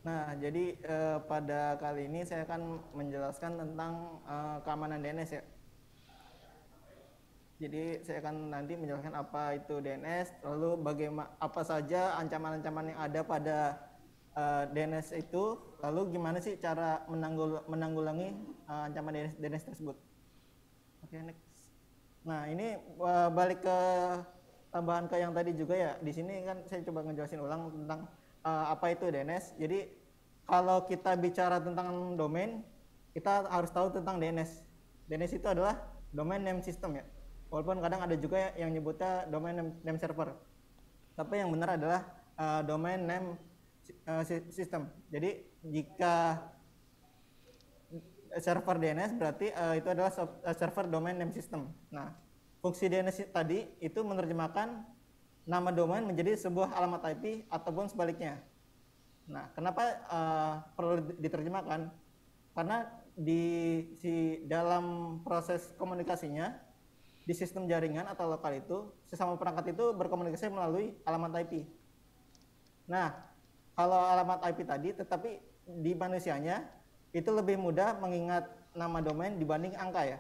Nah, jadi pada kali ini saya akan menjelaskan tentang keamanan DNS ya. Jadi saya akan nanti menjelaskan apa itu DNS, lalu bagaimana apa saja ancaman-ancaman yang ada pada DNS itu, lalu gimana sih cara menanggulangi ancaman DNS tersebut. Oke, next. Nah, ini balik ke tambahan ke yang tadi juga ya. Di sini kan saya coba ngejelasin ulang tentang apa itu DNS. Jadi kalau kita bicara tentang domain, kita harus tahu tentang DNS. DNS itu adalah domain name system ya. Walaupun kadang ada juga yang nyebutnya domain name server. Tapi yang benar adalah domain name system. Jadi jika server DNS berarti itu adalah server domain name system. Nah, fungsi DNS tadi itu menerjemahkan nama domain menjadi sebuah alamat IP ataupun sebaliknya. Nah, kenapa perlu diterjemahkan? Karena di dalam proses komunikasinya di sistem jaringan atau lokal itu sesama perangkat itu berkomunikasi melalui alamat IP. Nah, kalau alamat IP tadi tetapi di manusianya itu lebih mudah mengingat nama domain dibanding angka ya.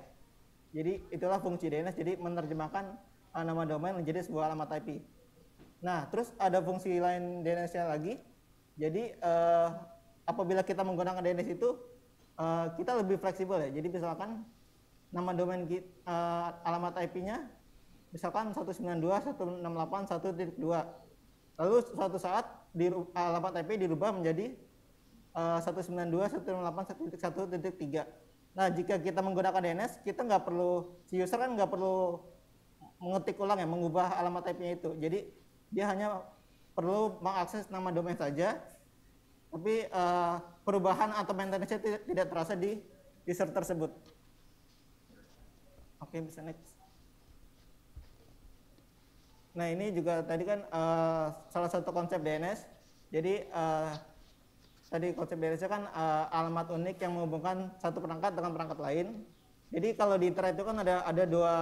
Jadi itulah fungsi DNS, jadi menerjemahkan nama domain menjadi sebuah alamat IP. Nah, terus ada fungsi lain DNS-nya lagi. Jadi apabila kita menggunakan DNS itu kita lebih fleksibel ya. Jadi misalkan nama domain alamat IP-nya misalkan 192.168.1.2. Lalu suatu saat alamat IP dirubah menjadi 192.168.1.1.3. Nah, jika kita menggunakan DNS, kita nggak perlu, si user kan nggak perlu mengetik ulang ya, mengubah alamat IP-nya itu. Jadi dia hanya perlu mengakses nama domain saja, tapi perubahan atau maintenance-nya tidak terasa di user tersebut. Oke, bisa next. Nah, ini juga tadi kan salah satu konsep DNS. Jadi tadi konsep DNS kan alamat unik yang menghubungkan satu perangkat dengan perangkat lain. Jadi kalau di internet itu kan ada dua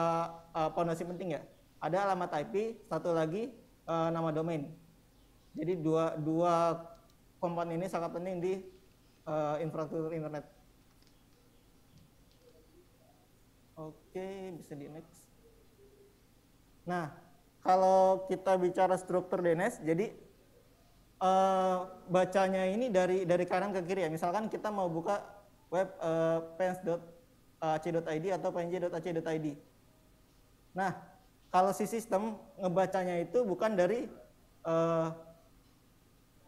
fondasi penting ya. Ada alamat IP, satu lagi nama domain. Jadi dua komponen ini sangat penting di infrastruktur internet. Oke, bisa di next. Nah, kalau kita bicara struktur DNS, jadi bacanya ini dari kanan ke kiri ya. Misalkan kita mau buka web pens.ac.id atau pnj.ac.id. Nah, kalau si sistem ngebacanya itu bukan dari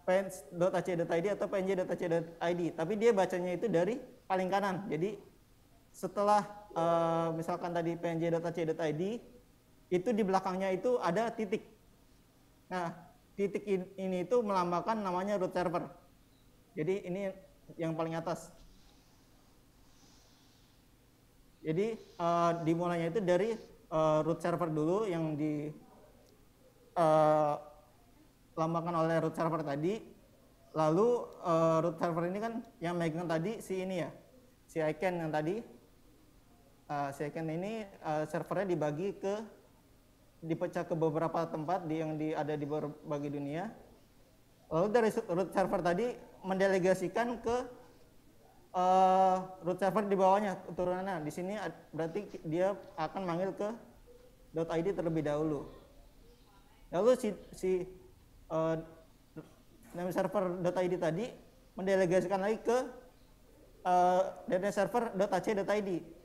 pens.ac.id atau pnj.ac.id, tapi dia bacanya itu dari paling kanan. Jadi setelah misalkan tadi pnj.ac.id, itu di belakangnya itu ada titik. Nah, titik ini itu melambangkan namanya root server. Jadi ini yang paling atas. Jadi dimulainya itu dari root server dulu yang dilambangkan oleh root server tadi. Lalu root server ini kan yang megang tadi si ini ya, si icon yang tadi. Si icon ini servernya dipecah ke beberapa tempat yang ada di berbagai dunia. Lalu dari root server tadi mendelegasikan ke root server di bawahnya turunannya. Di sini berarti dia akan manggil ke .id terlebih dahulu. Lalu si name server .id tadi mendelegasikan lagi ke DNS server .ac.id.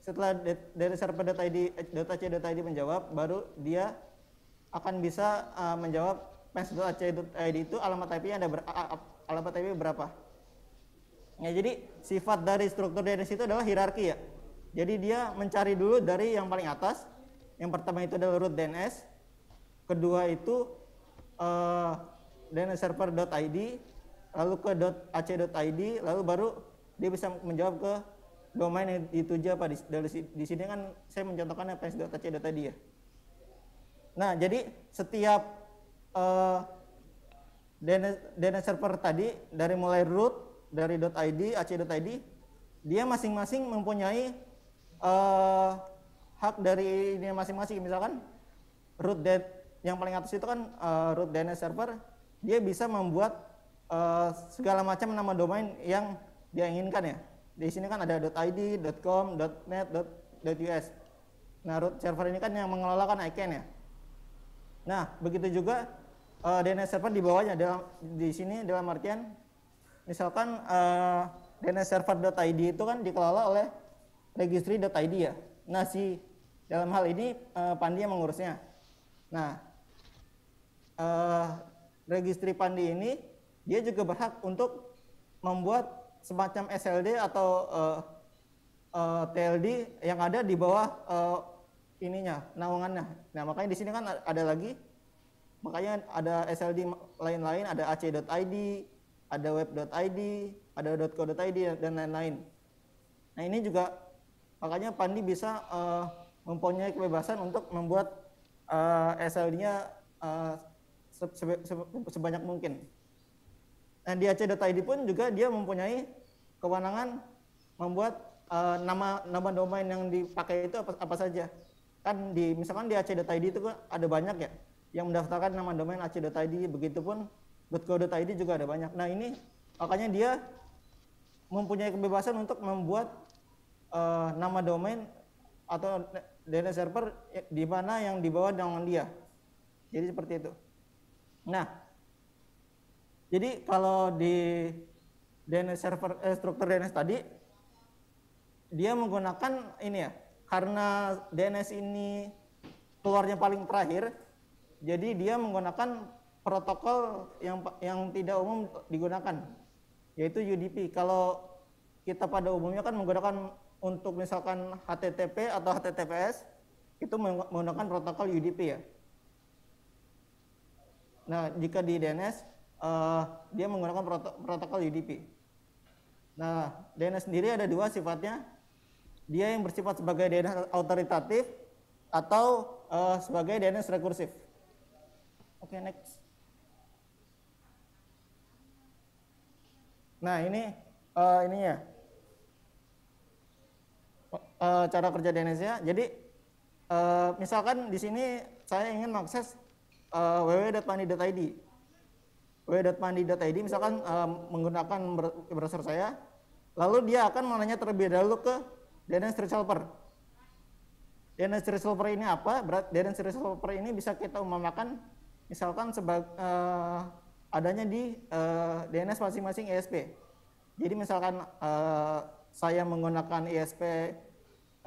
Setelah dari server.ac.id menjawab, baru dia akan bisa menjawab pens.ac.id itu alamat IP-nya alamat IP berapa. Ya, jadi sifat dari struktur DNS itu adalah hierarki ya. Jadi dia mencari dulu dari yang paling atas. Yang pertama itu adalah root DNS. Kedua itu DNS server.id, lalu ke .ac.id, lalu baru dia bisa menjawab ke domain yang dituju apa. Di sini kan saya mencontohkan pens.ac.id ya. Nah, jadi setiap DNS server tadi dari mulai root dari .id, ac.id, dia masing-masing mempunyai hak dari ini masing-masing. Misalkan root yang paling atas itu kan root DNS server, dia bisa membuat segala macam nama domain yang dia inginkan ya. Di sini kan ada .id, .com, .net, .us. Nah, root server ini kan yang mengelola kan ICANN ya. Nah, begitu juga DNS server di bawahnya di sini dalam artian misalkan DNS server.id itu kan dikelola oleh registry.id ya. Nah, dalam hal ini Pandi yang mengurusnya. Nah, registry Pandi ini dia juga berhak untuk membuat semacam SLD atau TLD yang ada di bawah naungannya. Nah, makanya di sini kan ada lagi, makanya ada SLD lain-lain, ada ac.id, ada web.id, ada .co.id dan lain-lain. Nah, ini juga makanya Pandi bisa mempunyai kebebasan untuk membuat SLD-nya sebanyak mungkin. Nah, di ac.id pun juga dia mempunyai kewenangan membuat nama domain yang dipakai itu apa saja. Kan misalkan di ac.id itu kan ada banyak ya yang mendaftarkan nama domain ac.id, begitupun .co.id juga ada banyak. Nah, ini makanya dia mempunyai kebebasan untuk membuat nama domain atau DNS server di mana yang dibawa naungan dia. Jadi seperti itu. Nah, jadi kalau di DNS server struktur DNS tadi dia menggunakan ini ya, karena DNS ini keluarnya paling terakhir, jadi dia menggunakan protokol yang tidak umum digunakan, yaitu UDP. Kalau kita pada umumnya kan menggunakan untuk misalkan HTTP atau HTTPS itu menggunakan protokol UDP ya. Nah, jika di DNS dia menggunakan protokol UDP. Nah, DNS sendiri ada dua sifatnya. Dia yang bersifat sebagai DNS autoritatif atau sebagai DNS rekursif. Oke, next. Nah, ininya cara kerja DNS-nya. Jadi misalkan di sini saya ingin mengakses www.pandi.id. www.pandi.id misalkan menggunakan browser saya, lalu dia akan menanya terlebih dahulu ke DNS resolver. DNS resolver ini apa? DNS resolver ini bisa kita umpamakan misalkan adanya di DNS masing-masing ISP. Jadi misalkan saya menggunakan ISP,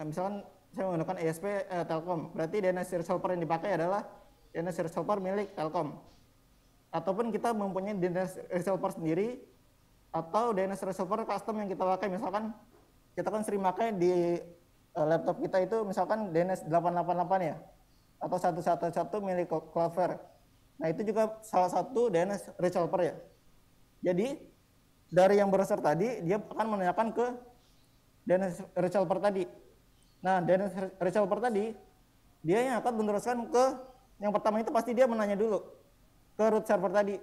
misalkan saya menggunakan ISP Telkom, berarti DNS resolver yang dipakai adalah DNS resolver milik Telkom. Ataupun kita mempunyai DNS resolver sendiri atau DNS resolver custom yang kita pakai, misalkan kita kan sering pakai di laptop kita itu misalkan DNS 888 ya, atau 111 milik Cloudflare. Nah, itu juga salah satu DNS resolver ya. Jadi dari yang browser tadi dia akan menanyakan ke DNS resolver tadi. Nah, DNS resolver tadi dia yang akan meneruskan ke yang pertama itu pasti dia menanya dulu ke root server tadi.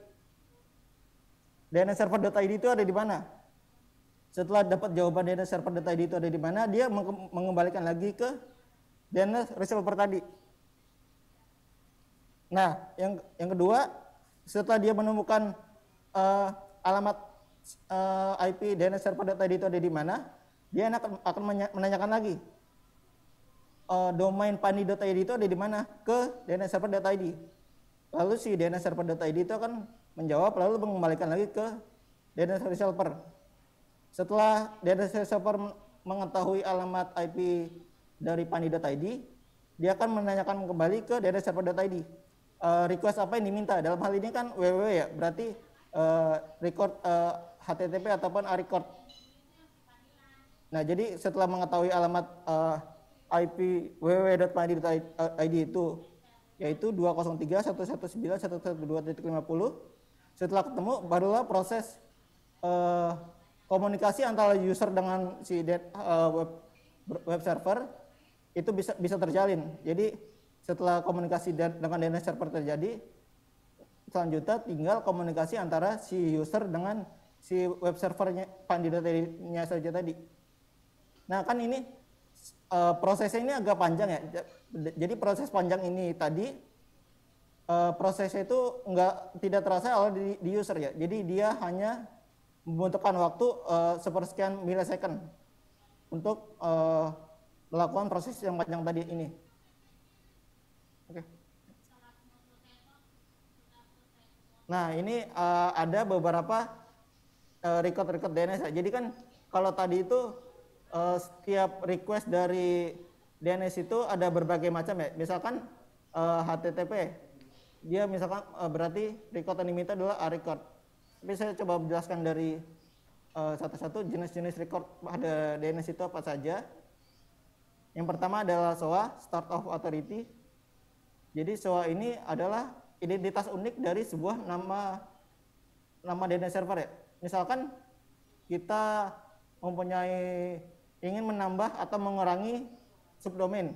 DNS server.id itu ada di mana? Setelah dapat jawaban DNS server.id itu ada di mana, dia mengembalikan lagi ke DNS resolver tadi. Nah, yang kedua, setelah dia menemukan alamat IP DNS server.id itu ada di mana, dia akan menanyakan lagi domain pandi.id itu ada di mana ke DNS server.id. Lalu si DNS server.id itu akan menjawab lalu mengembalikan lagi ke DNS resolver. Setelah DNS resolver mengetahui alamat IP dari pandi.id, dia akan menanyakan kembali ke DNS server.id. Request apa yang diminta? Dalam hal ini kan www ya, berarti record HTTP ataupun record. Nah, jadi setelah mengetahui alamat IP www.pandi.id itu yaitu 203.119.112.50, setelah ketemu barulah proses komunikasi antara user dengan si web server itu bisa terjalin. Jadi setelah komunikasi dengan DNS server terjadi, selanjutnya tinggal komunikasi antara si user dengan si web servernya pandi.id-nya saja tadi. Nah, kan ini prosesnya ini agak panjang ya. Jadi proses panjang ini tadi prosesnya itu tidak terasa oleh di user ya. Jadi dia hanya membutuhkan waktu sepersekian millisecond untuk melakukan proses yang panjang tadi ini. Oke. Nah ini ada beberapa record DNS ya. Jadi kan kalau tadi itu setiap request dari DNS itu ada berbagai macam ya. Misalkan HTTP, dia misalkan berarti record unlimited adalah a record. Tapi saya coba menjelaskan dari satu-satu jenis-jenis record pada DNS itu apa saja. Yang pertama adalah SOA, Start of Authority. Jadi SOA ini adalah identitas unik dari sebuah nama DNS server ya. Misalkan kita ingin menambah atau mengurangi subdomain.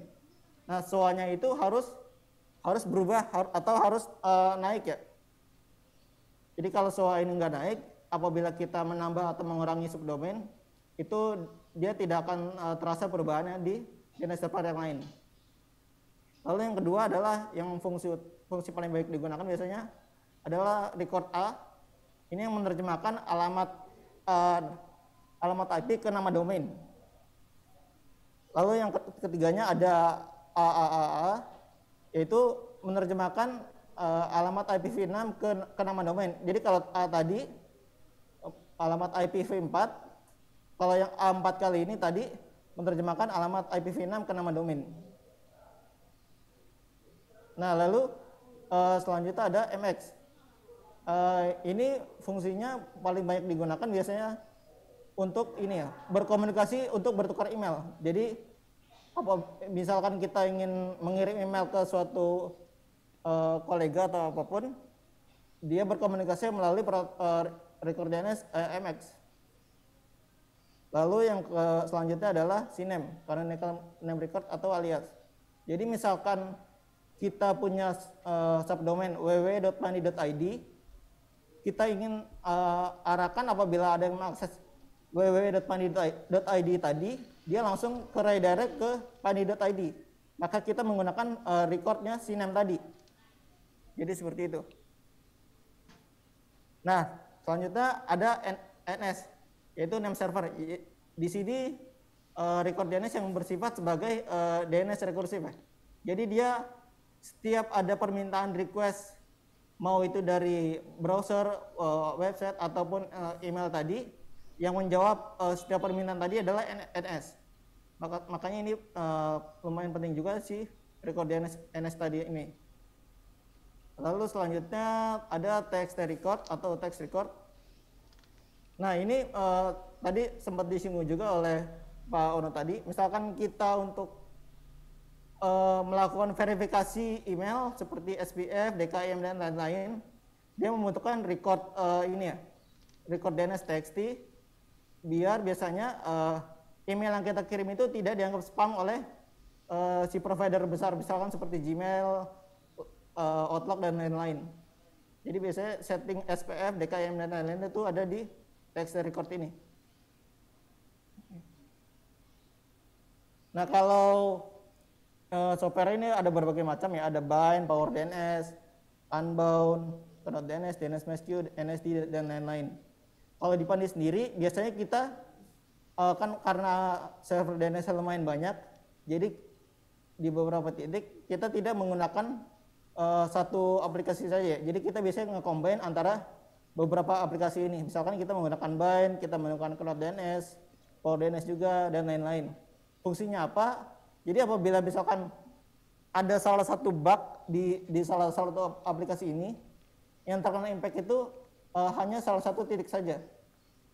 Nah, SOA-nya itu harus berubah atau harus naik ya. Jadi kalau SOA ini nggak naik, apabila kita menambah atau mengurangi subdomain, itu dia tidak akan terasa perubahannya di DNS server yang lain. Lalu yang kedua adalah yang fungsi paling baik digunakan biasanya adalah record A. Ini yang menerjemahkan alamat IP ke nama domain. Lalu yang ketiganya ada AAAA, yaitu menerjemahkan alamat IPv6 ke nama domain. Jadi kalau A tadi alamat IPv4, kalau yang A4 kali ini tadi menerjemahkan alamat IPv6 ke nama domain. Nah, lalu selanjutnya ada MX. Ini fungsinya paling banyak digunakan biasanya untuk ini ya, berkomunikasi untuk bertukar email. Jadi misalkan kita ingin mengirim email ke suatu kolega atau apapun, dia berkomunikasi melalui record DNS MX. Lalu yang selanjutnya adalah CNAME, Canonical Name Record atau alias. Jadi misalkan kita punya subdomain www.pani.id, kita ingin arahkan apabila ada yang mengakses www.pani.id tadi, dia langsung ke redirect ke pani.id. Maka kita menggunakan recordnya CNAME tadi. Jadi seperti itu. Nah, selanjutnya ada NS, yaitu name server. Di sini record DNS yang bersifat sebagai DNS rekursif. Jadi dia setiap ada permintaan request, mau itu dari browser, website ataupun email tadi, yang menjawab setiap permintaan tadi adalah NS. Makanya ini lumayan penting juga sih record DNS NS tadi ini. Lalu selanjutnya ada text record atau text record. Nah ini tadi sempat disinggung juga oleh Pak Ono tadi. Misalkan kita untuk melakukan verifikasi email seperti SPF, DKIM dan lain-lain, dia membutuhkan record ini ya, record DNS TXT, biar biasanya email yang kita kirim itu tidak dianggap spam oleh si provider besar, misalkan seperti Gmail, Outlook dan lain-lain. Jadi biasanya setting SPF, DKIM dan lain-lain itu ada di text record ini. Nah kalau software ini ada berbagai macam ya, ada Bind, Power DNS, Unbound, Kernel DNS, DNS MesQ, NSD dan lain-lain. Kalau di Pandi sendiri biasanya kita kan karena server DNS lumayan banyak, jadi di beberapa titik kita tidak menggunakan satu aplikasi saja. Jadi kita biasanya nge-combine antara beberapa aplikasi ini. Misalkan kita menggunakan Bind, kita menggunakan Kernel DNS, Power DNS juga dan lain-lain. Fungsinya apa? Jadi apabila misalkan ada salah satu bug di salah satu aplikasi ini, yang terkena impact itu hanya salah satu titik saja.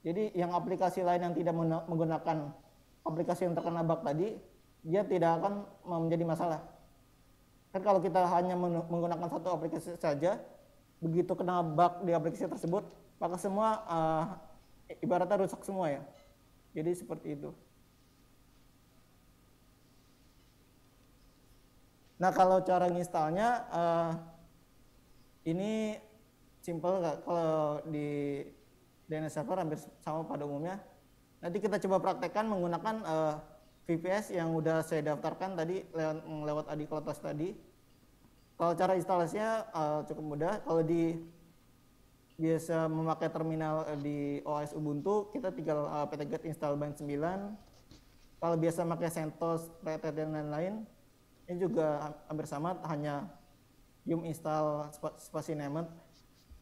Jadi yang aplikasi lain yang tidak menggunakan aplikasi yang terkena bug tadi, dia tidak akan menjadi masalah. Kan kalau kita hanya menggunakan satu aplikasi saja, begitu kena bug di aplikasi tersebut, maka semua ibaratnya rusak semua ya. Jadi seperti itu. Nah kalau cara nginstalnya ini simple, kalau di DNS server hampir sama pada umumnya. Nanti kita coba praktekkan menggunakan VPS yang udah saya daftarkan tadi lewat Adi Klotos tadi. Kalau cara instalasinya cukup mudah. Kalau biasa memakai terminal di OS Ubuntu, kita tinggal pt-get install bind 9. Kalau biasa pakai CentOS, PT dan lain-lain, ini juga hampir sama, hanya yum install spasi named.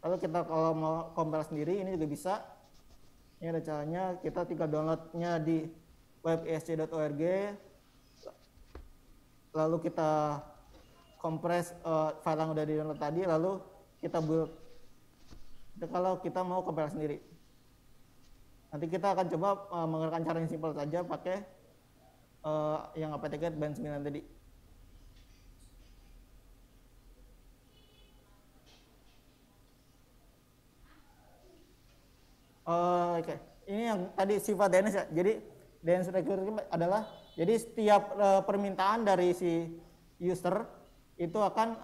Lalu kita kalau mau compile sendiri, ini juga bisa. Ini ada caranya, kita tinggal downloadnya di webisc.org, lalu kita kompres file yang udah di download tadi, lalu kita build. Itu kalau kita mau compile sendiri. Nanti kita akan coba menggunakan cara yang simpel saja, pakai yang apt-get bind 9 tadi. Oke. Ini yang tadi sifat DNS ya. Jadi DNS recursive adalah, jadi setiap permintaan dari si user itu akan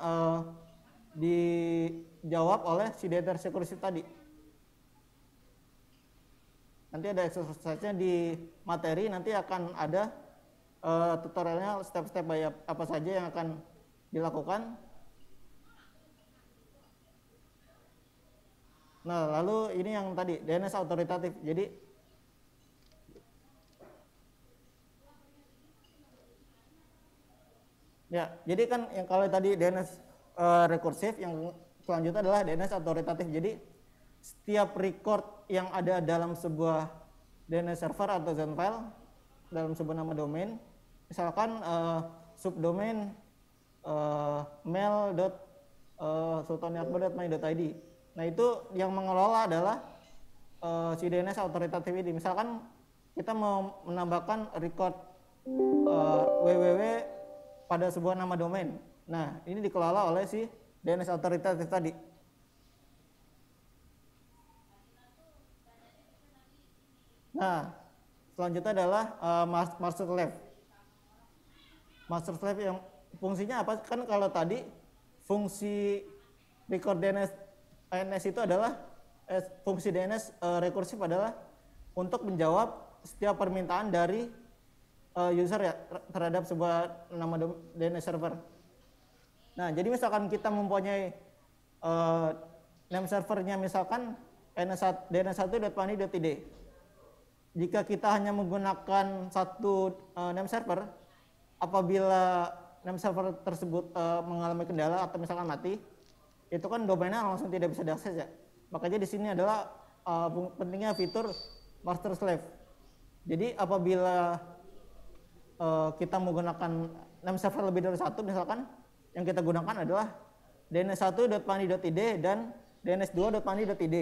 dijawab oleh si DNS recursive tadi. Nanti ada exercise-nya di materi, nanti akan ada tutorialnya step-step apa saja yang akan dilakukan. Nah, lalu ini yang tadi DNS autoritatif. Jadi ya, jadi kan yang kalau tadi DNS rekursif, yang selanjutnya adalah DNS autoritatif. Jadi setiap record yang ada dalam sebuah DNS server atau zone file dalam sebuah nama domain, misalkan subdomain mail.sultaniakbar.my.id. Nah, itu yang mengelola adalah si DNS autoritatif ini. Misalkan kita mau menambahkan record www pada sebuah nama domain. Nah, ini dikelola oleh si DNS autoritatif tadi. Nah, selanjutnya adalah master slave. Master slave yang fungsinya apa? Kan kalau tadi fungsi record DNS itu adalah fungsi DNS rekursif adalah untuk menjawab setiap permintaan dari user ya terhadap sebuah nama DNS server. Nah, jadi misalkan kita mempunyai name servernya misalkan dns1.pani.id. Jika kita hanya menggunakan satu name server, apabila name server tersebut mengalami kendala atau misalkan mati, itu kan domainnya langsung tidak bisa diakses ya. Makanya di sini adalah pentingnya fitur master slave. Jadi apabila kita menggunakan name server lebih dari satu, misalkan yang kita gunakan adalah dns1.pani.id dan dns2.pani.id.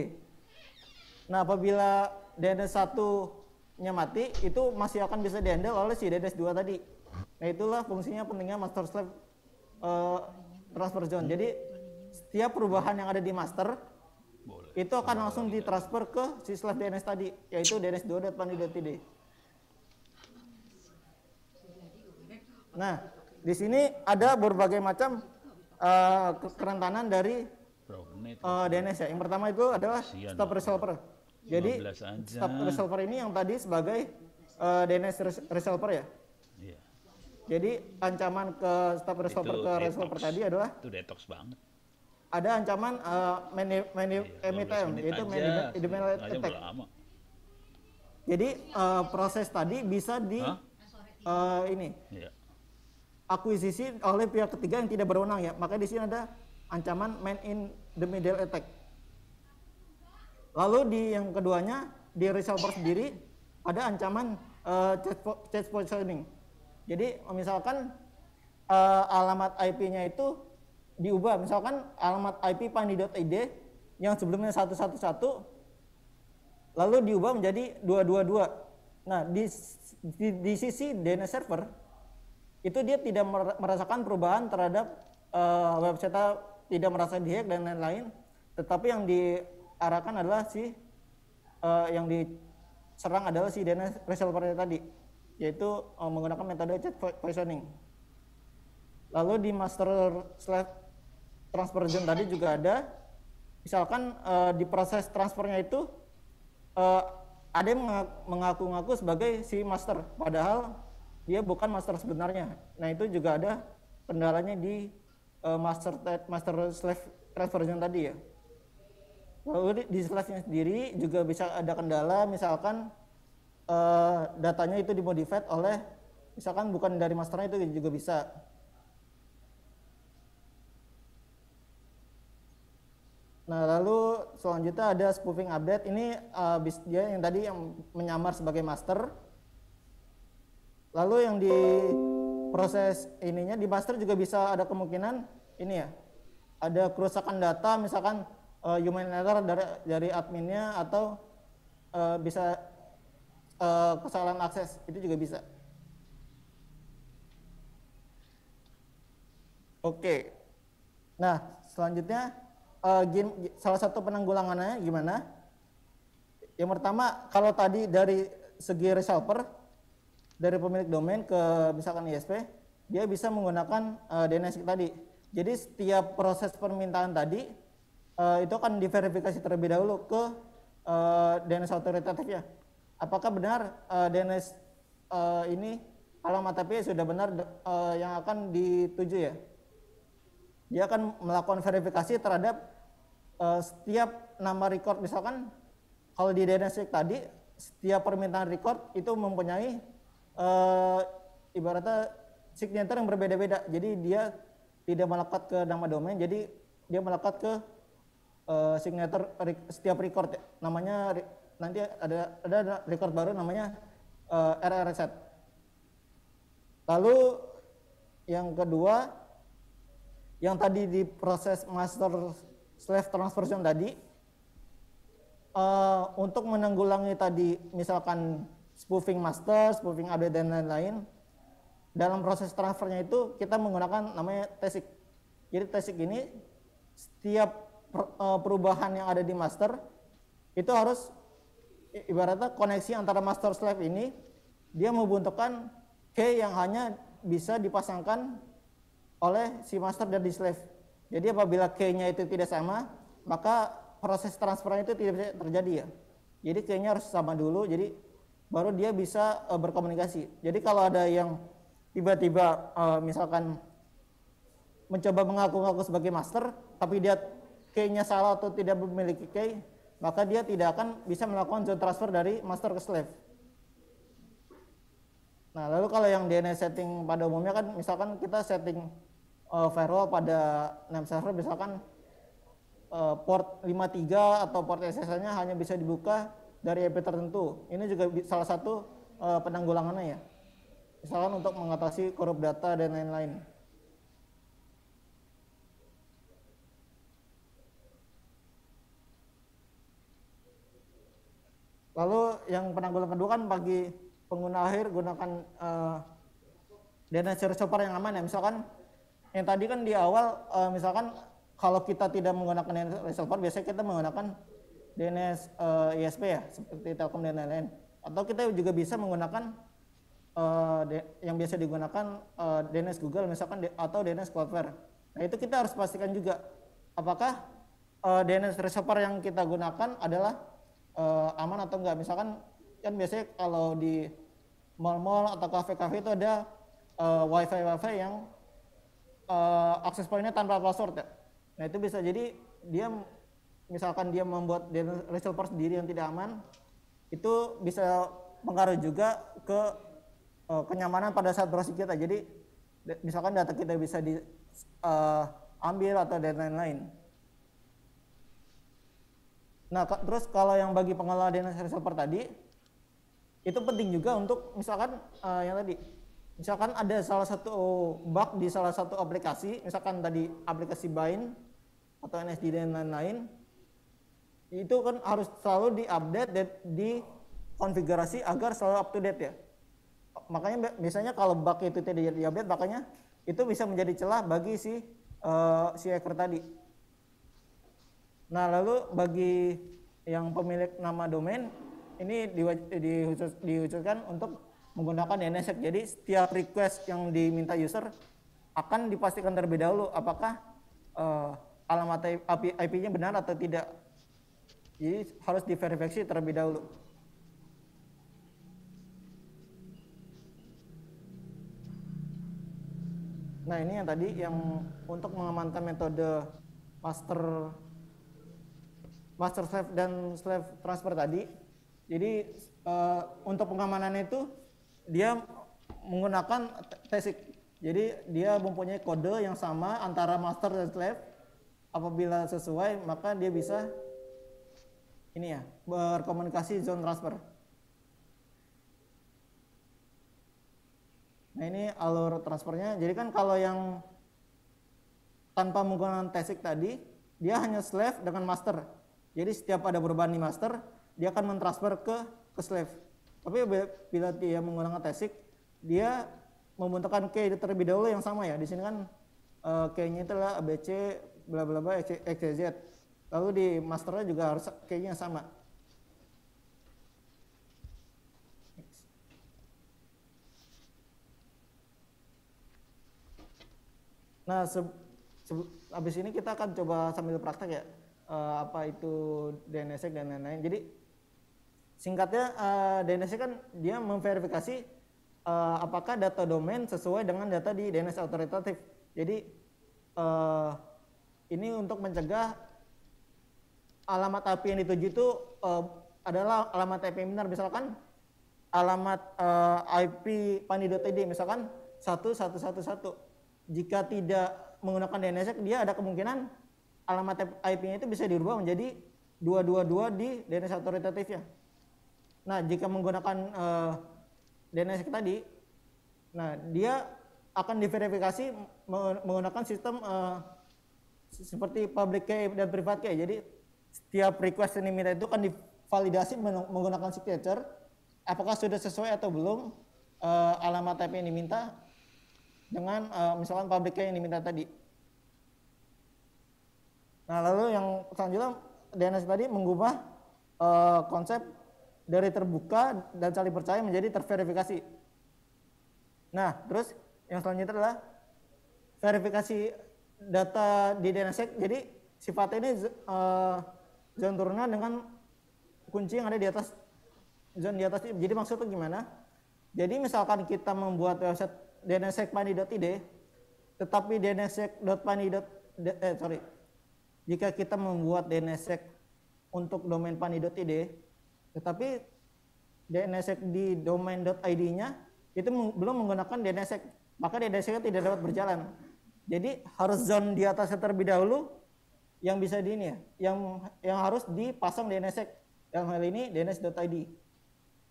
Nah, apabila DNS1-nya mati, itu masih akan bisa di-handle oleh si DNS2 tadi. Nah, itulah fungsinya pentingnya master slave transfer zone. Jadi setiap perubahan yang ada di master itu akan langsung ditransfer ke si slave DNS tadi, yaitu dns2.pani.id. Nah, di sini ada berbagai macam kerentanan dari DNS ya. Yang pertama itu adalah stop resolver. Jadi stop resolver ini yang tadi sebagai DNS resolver ya. Iya. Jadi ancaman ke stop resolver ke resolver tadi adalah itu detox banget. Ada ancaman anytime, yaitu denial attack. Jadi proses tadi bisa di akuisisi oleh pihak ketiga yang tidak berwenang ya. Makanya di sini ada ancaman man in the middle attack. Lalu di yang keduanya di resolver sendiri ada ancaman chat poisoning. Jadi misalkan alamat IP-nya itu diubah, misalkan alamat IP pani.id yang sebelumnya 111 lalu diubah menjadi 222. Nah, di sisi DNS server itu dia tidak merasakan perubahan terhadap website, tidak merasa dihack dan lain-lain, tetapi yang diarahkan adalah yang diserang adalah si DNS resolver tadi, yaitu menggunakan metode chat poisoning. Lalu di master slave transfer zone tadi juga ada, misalkan di proses transfernya itu ada yang mengaku-ngaku sebagai si master, padahal dia bukan master sebenarnya. Nah, itu juga ada kendalanya di master slave transversion tadi ya. Lalu di slave-nya sendiri juga bisa ada kendala, misalkan datanya itu dimodified oleh misalkan bukan dari masternya, itu juga bisa. Nah, lalu selanjutnya ada spoofing update. Ini dia yang tadi yang menyamar sebagai master. Lalu yang di proses ininya di master juga bisa ada kemungkinan ini ya, ada kerusakan data, misalkan human error dari adminnya, atau bisa kesalahan akses, itu juga bisa. Oke. Nah, selanjutnya salah satu penanggulangannya gimana? Yang pertama, kalau tadi dari segi resolver, dari pemilik domain ke misalkan ISP, dia bisa menggunakan DNS tadi. Jadi setiap proses permintaan tadi itu akan diverifikasi terlebih dahulu ke DNS autoritatifnya. Apakah benar DNS ini alamat IP sudah benar yang akan dituju ya? Dia akan melakukan verifikasi terhadap setiap nama record. Misalkan kalau di DNS tadi, setiap permintaan record itu mempunyai ibaratnya signature yang berbeda-beda. Jadi dia tidak melekat ke nama domain, jadi dia melekat ke signature setiap record ya. Namanya nanti ada record baru namanya RR set. Lalu yang kedua, yang tadi di proses master slave transversion tadi, untuk menanggulangi tadi misalkan spoofing master, spoofing update dan lain-lain, dalam proses transfernya itu kita menggunakan namanya TSIG. Jadi TSIG ini setiap perubahan yang ada di master itu harus ibaratnya koneksi antara master slave ini, dia membentukkan key yang hanya bisa dipasangkan oleh si master dan di slave. Jadi apabila key-nya itu tidak sama, maka proses transfernya itu tidak bisa terjadi ya. Jadi key-nya harus sama dulu, jadi baru dia bisa berkomunikasi. Jadi kalau ada yang tiba-tiba misalkan mencoba mengaku-ngaku sebagai master, tapi dia key-nya salah atau tidak memiliki key, maka dia tidak akan bisa melakukan zone transfer dari master ke slave. Nah, lalu kalau yang DNS setting pada umumnya kan, misalkan kita setting firewall pada name server, misalkan port 53 atau port SSL-nya hanya bisa dibuka dari IP tertentu. Ini juga salah satu penanggulangannya ya. Misalkan untuk mengatasi korup data dan lain-lain. Lalu yang penanggulangan kedua kan bagi pengguna akhir, gunakan DNS resolver yang aman ya. Misalkan yang tadi kan di awal misalkan kalau kita tidak menggunakan DNS resolver, biasanya kita menggunakan DNS ISP ya, seperti Telkom dan lain-lain. Atau kita juga bisa menggunakan yang biasa digunakan DNS Google misalkan, atau DNS Cloudflare. Nah, itu kita harus pastikan juga apakah DNS resolver yang kita gunakan adalah aman atau enggak. Misalkan kan biasanya kalau di mall-mall atau kafe-kafe itu ada wifi yang akses pointnya tanpa password ya. Nah, itu bisa jadi dia misalkan dia membuat DNS resolver sendiri yang tidak aman, itu bisa mengaruh juga ke kenyamanan pada saat browsing kita. Jadi misalkan data kita bisa diambil atau dan lain-lain. Nah, terus kalau yang bagi pengelola DNS resolver tadi, itu penting juga untuk misalkan yang tadi, misalkan ada salah satu bug di salah satu aplikasi, misalkan tadi aplikasi Bind atau NSD dan lain-lain, itu kan harus selalu diupdate dan dikonfigurasi agar selalu up to date ya. Makanya biasanya kalau bug itu tidak diupdate, makanya itu bisa menjadi celah bagi si hacker tadi. Nah, lalu bagi yang pemilik nama domain, ini dihususkan untuk menggunakan DNSSEC. Jadi setiap request yang diminta user akan dipastikan terlebih dahulu apakah alamat IP-nya benar atau tidak. Jadi harus diverifikasi terlebih dahulu. Nah ini yang tadi yang untuk mengamankan metode master slave dan slave transfer tadi. Jadi untuk pengamanannya itu dia menggunakan TSIC. Jadi dia mempunyai kode yang sama antara master dan slave. Apabila sesuai maka dia bisa ini ya berkomunikasi zone transfer. Nah ini alur transfernya. Jadi kan kalau yang tanpa menggunakan TSIC tadi, dia hanya slave dengan master. Jadi setiap ada perubahan di master, dia akan mentransfer ke slave. Tapi bila dia menggunakan TSIC, dia membentukkan key terlebih dahulu yang sama ya. Di sini kan key-nya itu adalah ABC bla bla bla XYZ. Lalu di masternya juga harus key-nya sama. Nah, habis ini kita akan coba sambil praktek ya, apa itu DNSSEC dan lain-lain. Jadi singkatnya DNSSEC kan dia memverifikasi apakah data domain sesuai dengan data di DNS autoritatif. Jadi ini untuk mencegah alamat IP yang dituju itu adalah alamat IP yang benar. Misalkan alamat IP pani.id misalkan 1111. Jika tidak menggunakan DNSSEC, dia ada kemungkinan alamat IP-nya itu bisa dirubah menjadi 222 di DNS autoritatifnya. Nah, jika menggunakan DNSSEC tadi, nah dia akan diverifikasi menggunakan sistem seperti public key dan private key. Jadi setiap request yang diminta itu akan divalidasi menggunakan signature, apakah sudah sesuai atau belum alamat IP yang diminta dengan misalkan public key yang diminta tadi. Nah lalu yang selanjutnya DNS tadi mengubah konsep dari terbuka dan saling percaya menjadi terverifikasi. Nah terus yang selanjutnya adalah verifikasi data di DNSSEC. Jadi sifatnya ini zone turunan dengan kunci yang ada di atas zone di atas. Jadi maksudnya gimana? Jadi misalkan kita membuat website DNSSEC pani.id, tetapi jika kita membuat DNSSEC untuk domain pani.id, tetapi DNSSEC di domain.id-nya itu belum menggunakan DNSSEC, maka DNSSEC tidak dapat berjalan. Jadi harus zone di atasnya terlebih dahulu yang bisa di ini ya, yang harus dipasang DNSSEC. Dalam hal ini DNS.id.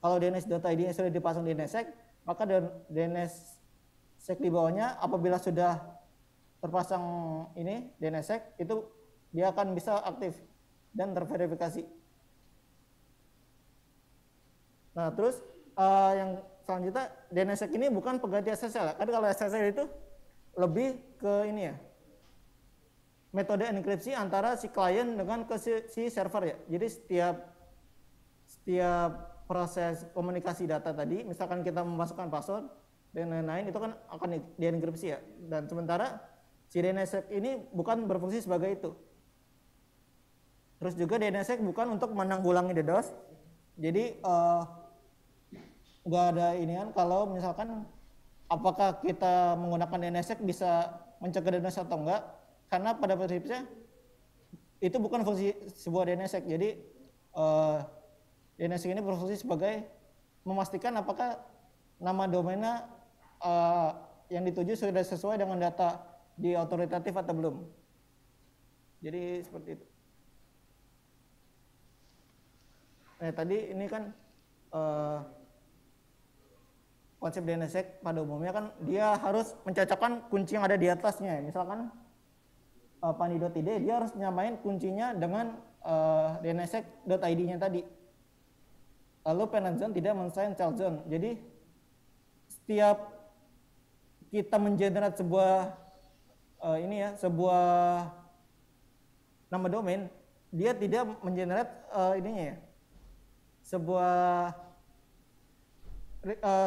Kalau DNS.id-nya sudah dipasang DNSSEC, maka DNSSEC di bawahnya apabila sudah terpasang ini DNSSEC itu dia akan bisa aktif dan terverifikasi. Nah terus yang selanjutnya DNSSEC ini bukan pengganti SSL. Kan kalau SSL itu lebih ke ini ya, metode enkripsi antara si klien dengan si server ya. Jadi setiap proses komunikasi data tadi, misalkan kita memasukkan password dan lain-lain itu kan akan dienkripsi ya. Dan sementara si DNSSEC ini bukan berfungsi sebagai itu. Terus juga DNSSEC bukan untuk menanggulangi DDoS. Jadi nggak ada ini kan kalau misalkan apakah kita menggunakan DNSSEC bisa mencegah DDoS atau enggak? Karena pada prinsipnya itu bukan fungsi sebuah DNSSEC. Jadi DNSSEC ini berfungsi sebagai memastikan apakah nama domainnya yang dituju sudah sesuai dengan data di autoritatif atau belum. Jadi seperti itu. Nah tadi ini kan konsep DNSSEC pada umumnya kan dia harus mencocokkan kunci yang ada di atasnya. Misalkan pani.id dia harus nyamain kuncinya dengan DNSSEC.id-nya tadi. Lalu penance zone tidak men-sign child zone. Jadi setiap kita mengenerate sebuah sebuah nama domain, dia tidak mengenerate ininya ya,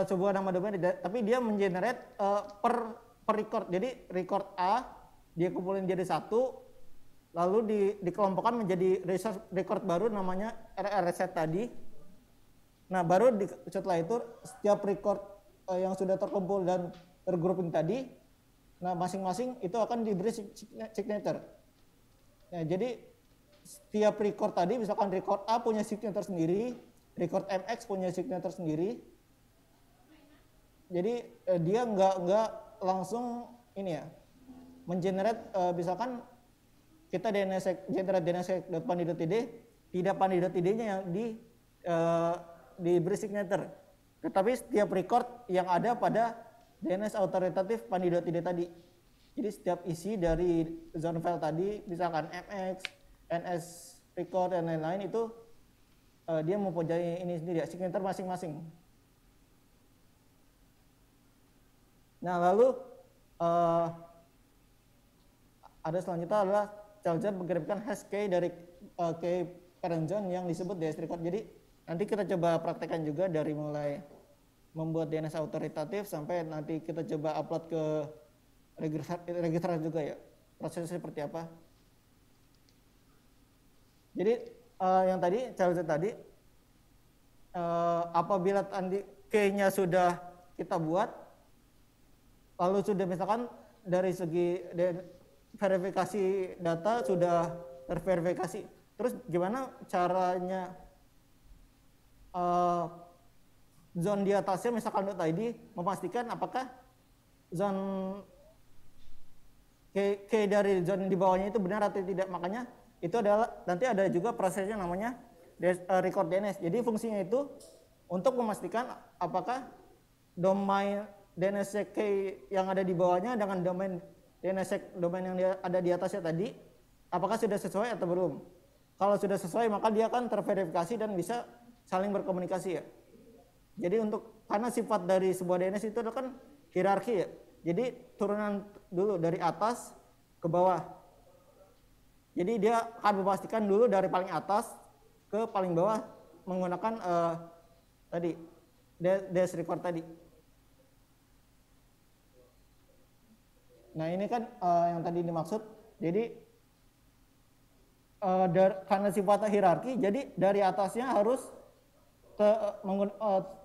sebuah nama domain, tapi dia mengenerate per record. Jadi record A dia kumpulin jadi satu, lalu dikelompokkan menjadi record baru namanya RRZ tadi. Nah baru setelah itu setiap record yang sudah terkumpul dan tergrouping tadi Nah, masing-masing itu akan diberi signature. Nah, jadi setiap record tadi, misalkan record A punya signature sendiri, record MX punya signature sendiri. Jadi dia nggak langsung ini ya, mengenerate misalkan kita generate DNSSEC.pandi.id, tidak pandi.id-nya yang diberi signature. Tetapi setiap record yang ada pada DNS autoritatif pandi.id tadi. Jadi setiap isi dari zone file tadi, misalkan MX, NS record dan lain-lain itu dia mempunyai ini sendiri, signature masing-masing. Nah, lalu ada selanjutnya adalah Challenger mengirimkan hash key dari key parent zone yang disebut DS record. Jadi nanti kita coba praktekkan juga dari mulai membuat DNS autoritatif sampai nanti kita coba upload ke registrar juga ya. Prosesnya seperti apa? Jadi yang tadi Challenger tadi apabila key-nya sudah kita buat, lalu sudah misalkan dari segi verifikasi data sudah terverifikasi, terus gimana caranya zone di atasnya misalkan .id memastikan apakah zone key dari zone di bawahnya itu benar atau tidak. Makanya itu adalah nanti ada juga prosesnya namanya record DNS. Jadi fungsinya itu untuk memastikan apakah domain DNSSEC yang ada di bawahnya dengan domain DNSSEC domain yang ada di atasnya tadi, apakah sudah sesuai atau belum. Kalau sudah sesuai maka dia akan terverifikasi dan bisa saling berkomunikasi ya. Jadi karena sifat dari sebuah DNS itu kan hierarki ya. Jadi turunan dulu dari atas ke bawah. Jadi dia akan memastikan dulu dari paling atas ke paling bawah menggunakan tadi DS record tadi. Nah, ini kan yang tadi dimaksud. Jadi karena sifatnya hierarki, jadi dari atasnya harus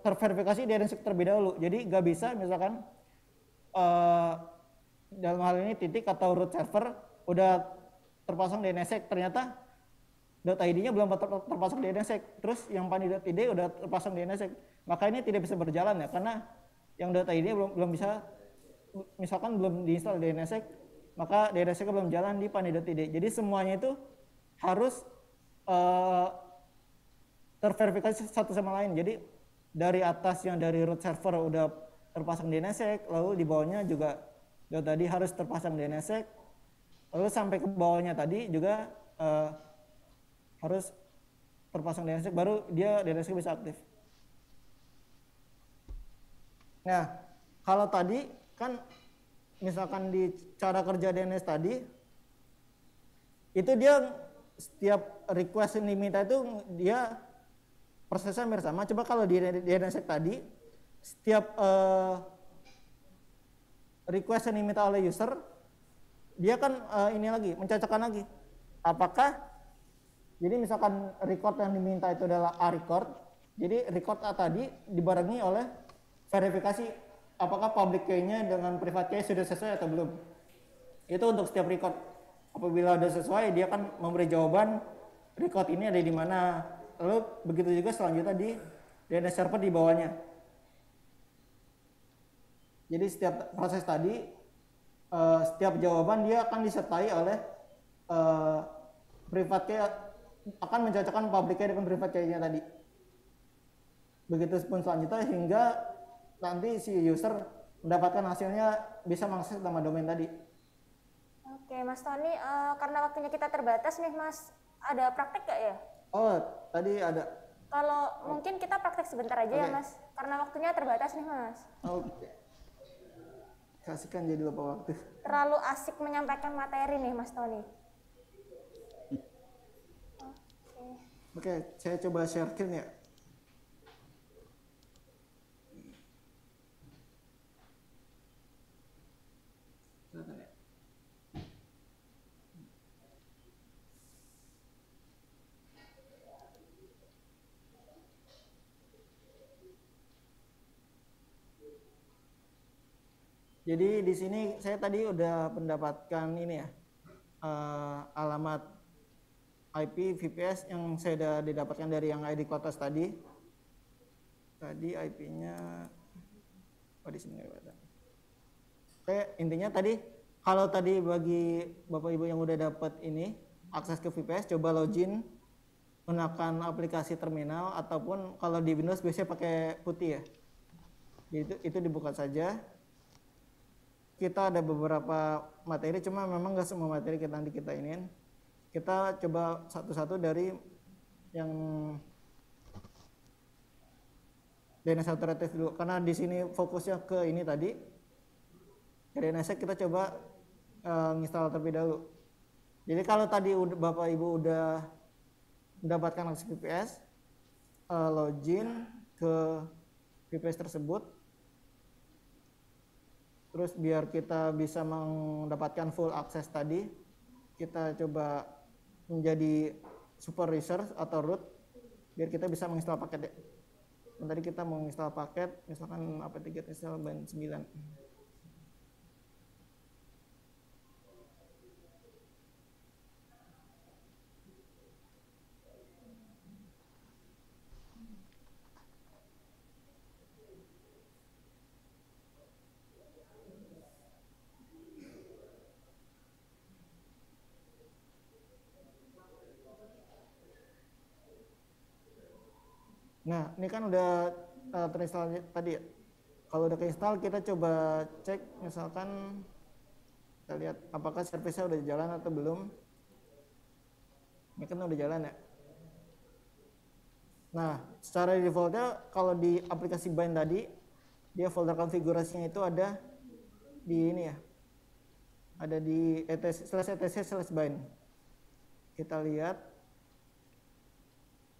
terverifikasi DNS terlebih dahulu. Jadi nggak bisa misalkan dalam hal ini titik atau root server udah terpasang DNSSEC, ternyata .id-nya belum terpasang DNSSEC, terus yang pandi.id udah terpasang DNSSEC, maka ini tidak bisa berjalan ya, karena yang .id-nya belum bisa, misalkan belum diinstal DNSSEC, maka DNSSEC belum jalan di pandi.id. Jadi semuanya itu harus terverifikasi satu sama lain. Jadi dari atas yang dari root server udah terpasang DNSSEC, lalu di bawahnya juga tadi harus terpasang DNSSEC, lalu sampai ke bawahnya tadi juga harus terpasang DNSSEC, baru dia DNSSEC bisa aktif. Nah, kalau tadi kan misalkan di cara kerja DNS tadi, itu dia setiap request yang diminta itu dia prosesnya hampir sama. Coba kalau di DNSSEC tadi, setiap request yang diminta oleh user, dia kan ini lagi, mencocokkan lagi. Apakah, jadi misalkan record yang diminta itu adalah A record, jadi record A tadi dibarengi oleh verifikasi apakah public key-nya dengan private key sudah sesuai atau belum. Itu untuk setiap record. Apabila sudah sesuai, dia akan memberi jawaban record ini ada di mana. Lalu begitu juga selanjutnya di DNS server di bawahnya. Jadi setiap proses tadi, setiap jawaban dia akan disertai oleh private key, akan mencocokkan public key dengan private key-nya tadi. Begitu pun selanjutnya hingga nanti si user mendapatkan hasilnya bisa mengakses nama domain tadi. Oke, Mas Tony, karena waktunya kita terbatas nih, Mas, ada praktek gak ya? Oh, tadi ada. Kalau mungkin kita praktek sebentar aja ya, Mas, karena waktunya terbatas nih, Mas. Oke. Kasihkan jadi lupa waktu. Terlalu asik menyampaikan materi nih, Mas Tony. Oke, saya coba sharekin ya. Jadi di sini saya tadi udah mendapatkan ini ya, alamat IP VPS yang saya udah didapatkan dari yang ID Kotas tadi. Tadi IP-nya, di sini nggak ada. Oke, intinya tadi kalau tadi bagi Bapak Ibu yang udah dapat ini akses ke VPS, coba login gunakan aplikasi terminal ataupun kalau di Windows biasanya pakai putih ya. Itu dibuka saja. Kita ada beberapa materi, cuma memang nggak semua materi nanti kita iniin. Kita coba satu-satu dari yang DNS Authoritative dulu, karena di sini fokusnya ke ini tadi. DNS kita coba install terlebih dahulu. Jadi kalau tadi Bapak Ibu udah mendapatkan akses VPS, login ke VPS tersebut. Terus biar kita bisa mendapatkan full akses tadi, kita coba menjadi super user atau root biar kita bisa menginstal paket ya. Dan tadi kita mau menginstal paket, misalkan apt-get install ban 9. Nah, ini kan udah terinstall tadi ya. Kalau udah keinstall, kita coba cek, misalkan kita lihat apakah service-nya udah jalan atau belum. Ini kan udah jalan ya. Nah, secara defaultnya kalau di aplikasi Bind tadi, dia folder konfigurasinya itu ada di ini ya. Ada di etc/bind. Kita lihat.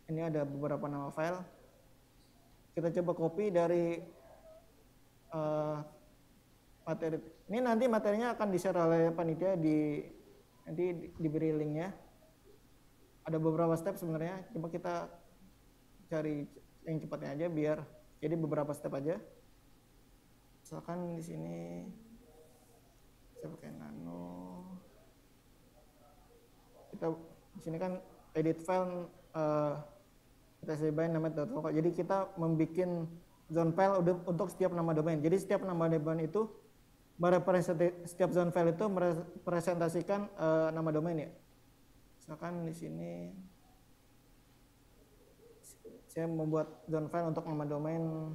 Ini ada beberapa nama file. Kita coba copy dari materi. Ini nanti materinya akan di-share oleh panitia, nanti diberi linknya. Ada beberapa step sebenarnya, coba kita cari yang cepatnya aja biar jadi beberapa step aja. Misalkan di sini saya pakai nano. Kita di sini kan edit file kita bind nama .local. Jadi kita membuat zone file untuk setiap nama domain. Jadi setiap nama domain itu setiap zone file itu merepresentasikan nama domain ya. Misalkan di sini saya membuat zone file untuk nama domain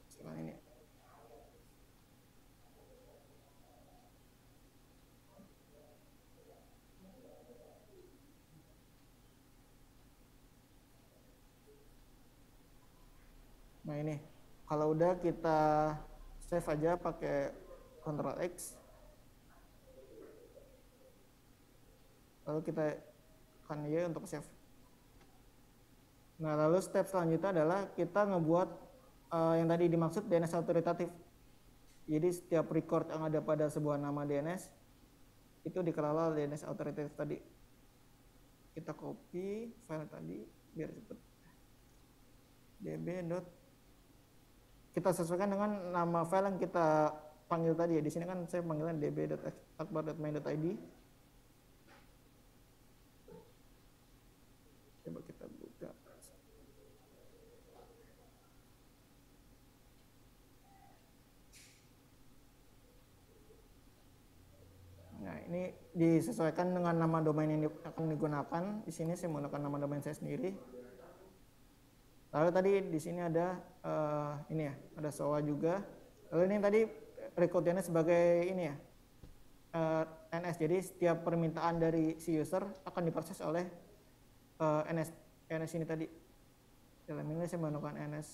misalkan ini. Nah ini, kalau udah kita save aja pakai Ctrl X. Lalu kita tekan Y untuk save. Nah lalu step selanjutnya adalah kita ngebuat yang tadi dimaksud DNS autoritatif. Jadi setiap record yang ada pada sebuah nama DNS itu dikelola DNS autoritatif tadi. Kita copy file tadi biar cepet. db. Kita sesuaikan dengan nama file yang kita panggil tadi ya. Di sini kan saya panggilnya db.akbar.main.id. Coba kita buka. Nah, ini disesuaikan dengan nama domain yang akan digunakan. Di sini saya menggunakan nama domain saya sendiri. Lalu tadi di sini ada ini ya, ada SOA juga. Lalu ini tadi recordnya sebagai ini ya, NS. Jadi setiap permintaan dari si user akan diproses oleh NS ini tadi. Dalam ini saya menggunakan NS.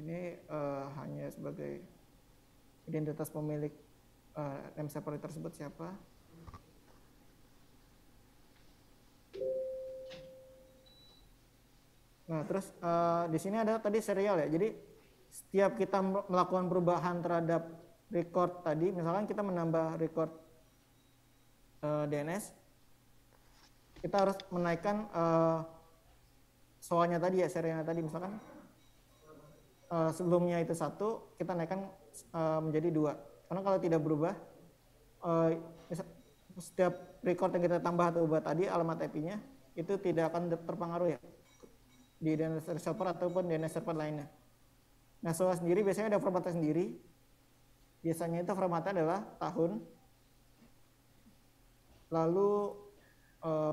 Ini hanya sebagai identitas pemilik name server tersebut siapa. Nah, terus di sini ada tadi serial ya. Jadi setiap kita melakukan perubahan terhadap record tadi, misalkan kita menambah record DNS, kita harus menaikkan SOA-nya tadi ya, serialnya tadi. Misalkan sebelumnya itu 1, kita naikkan menjadi 2. Karena kalau tidak berubah, setiap record yang kita tambah atau ubah tadi, alamat IP-nya itu tidak akan terpengaruh ya di DNS server ataupun DNS server lainnya. Nah, SOA sendiri biasanya ada formatnya sendiri. Biasanya itu formatnya adalah tahun, lalu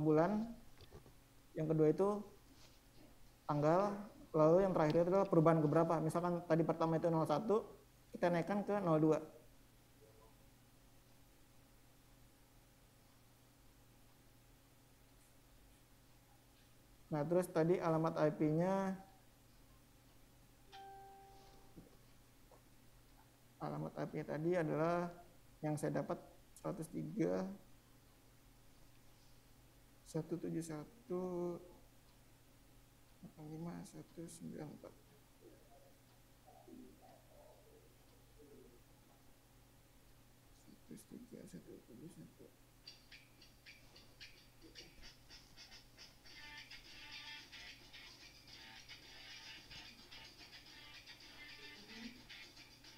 bulan, yang kedua itu tanggal, lalu yang terakhir itu adalah perubahan keberapa. Misalkan tadi pertama itu 01, kita naikkan ke 02. Nah, terus tadi alamat IP-nya, alamat IP tadi adalah yang saya dapat 103 171 85 194.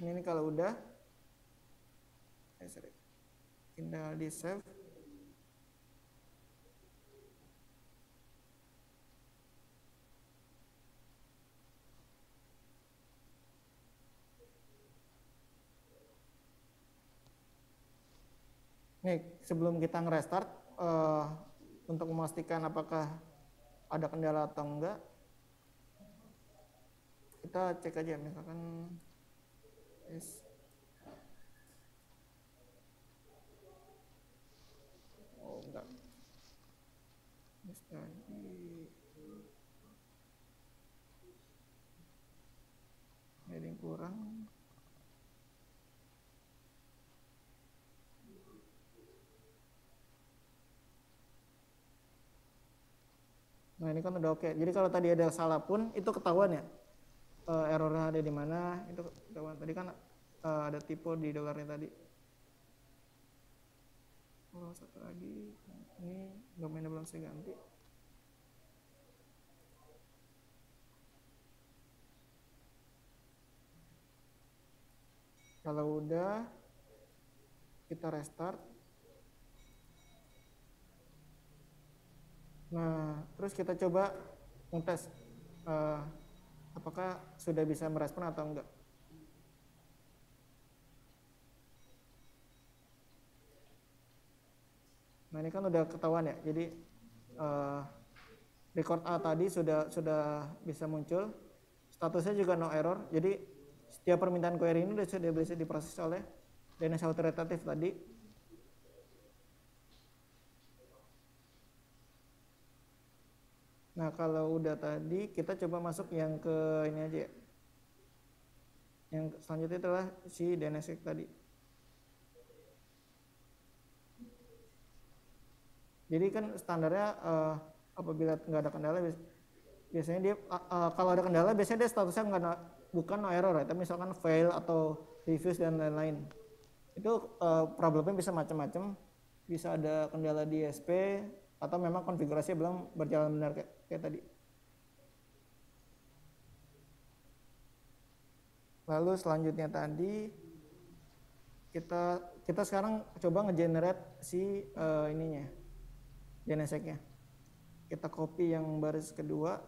Ini kalau udah tinggal di save. Nih, sebelum kita nge-restart, untuk memastikan apakah ada kendala atau enggak, kita cek aja. Misalkan enggak, tadi ada yang kurang. Nah, ini kan udah oke. Jadi kalau tadi ada salah pun itu ketahuan ya, errornya ada di mana, itu ketahuan. Tadi kan ada typo di dolarnya tadi. Oh, satu lagi, ini domainnya belum saya ganti. Kalau udah, kita restart. Nah, terus kita coba ngetes apakah sudah bisa merespon atau enggak. Nah, ini kan udah ketahuan ya. Jadi record A tadi sudah bisa muncul. Statusnya juga no error. Jadi setiap permintaan query ini sudah bisa diproses oleh DNS authoritative tadi. Nah, kalau udah tadi, kita coba masuk yang ke ini aja ya. Yang selanjutnya adalah si DNSSEC tadi. Jadi kan standarnya apabila nggak ada kendala, biasanya dia kalau ada kendala biasanya dia statusnya bukan no error ya, tapi misalkan fail atau refuse dan lain-lain. Itu problemnya bisa macam-macam, bisa ada kendala di ISP atau memang konfigurasinya belum berjalan benar kayak tadi. Lalu selanjutnya tadi kita sekarang coba ngegenerate si ininya, DNSSEC-nya. Kita copy yang baris kedua.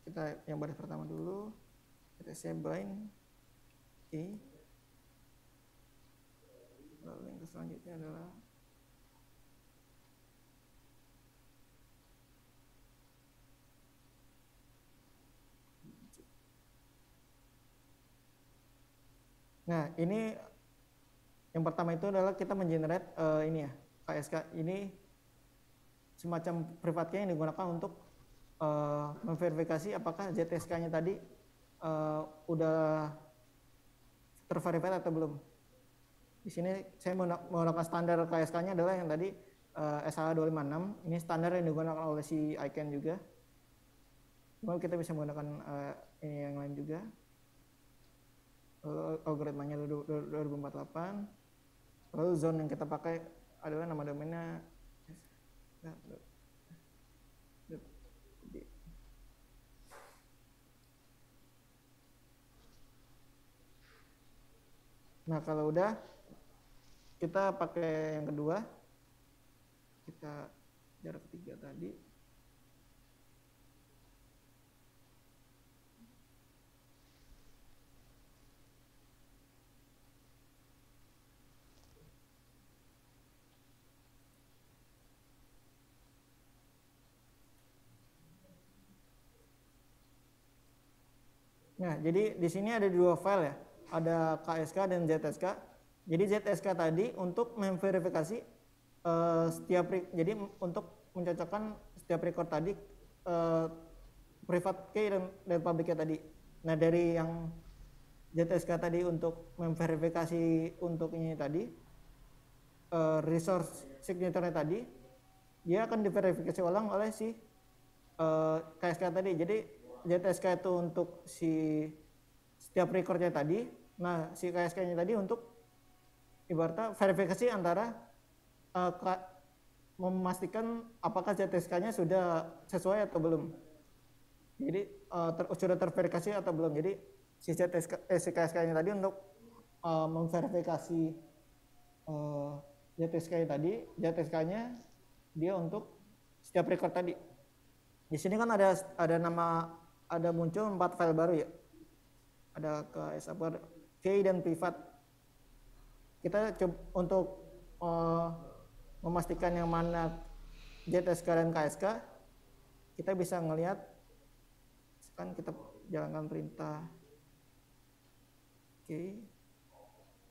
Kita yang baris pertama dulu. Kita save bind. Oke. Lalu yang selanjutnya adalah nah, ini yang pertama itu adalah kita mengenerate ini ya, KSK. Ini semacam private key yang digunakan untuk memverifikasi apakah ZSK-nya tadi udah terverified atau belum. Di sini saya menggunakan standar KSK-nya adalah yang tadi SH256. Ini standar yang digunakan oleh si ICANN juga. Cuma kita bisa menggunakan ini yang lain juga. lalu algoritmanya 2048, lalu zone yang kita pakai adalah nama domainnya. Nah kalau udah, kita pakai yang kedua, kita jarak ketiga tadi. Nah, jadi di sini ada dua file ya, ada KSK dan ZSK. Jadi ZSK tadi untuk memverifikasi jadi untuk mencocokkan setiap record tadi private key dan public key tadi. Nah, dari yang ZSK tadi untuk memverifikasi untuk ini tadi resource signature tadi, dia akan diverifikasi ulang oleh si KSK tadi. Jadi ZSK itu untuk si setiap recordnya tadi, nah si KSK-nya tadi untuk ibaratnya verifikasi antara memastikan apakah ZSK-nya sudah sesuai atau belum. Jadi sudah terverifikasi atau belum. Jadi si si KSK-nya tadi untuk memverifikasi ZSK-nya tadi, ZSK-nya dia untuk setiap record tadi. Di sini kan ada muncul 4 file baru ya. Ada KSK, key dan privat. Kita coba untuk memastikan yang mana ZSK dan KSK, kita bisa ngelihat kan kita jalankan perintah key.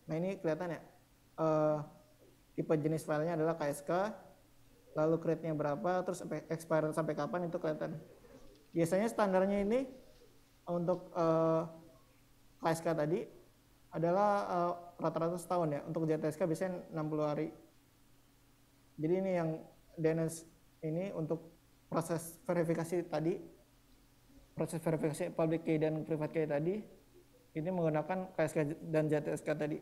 Nah ini kelihatan ya, tipe jenis filenya adalah KSK, lalu create-nya berapa, terus expire sampai kapan itu kelihatan. Biasanya standarnya ini untuk KSK tadi adalah rata-rata setahun ya. Untuk ZSK biasanya 60 hari. Jadi ini yang DNS ini untuk proses verifikasi tadi, proses verifikasi public key dan private key tadi, ini menggunakan KSK dan ZSK tadi.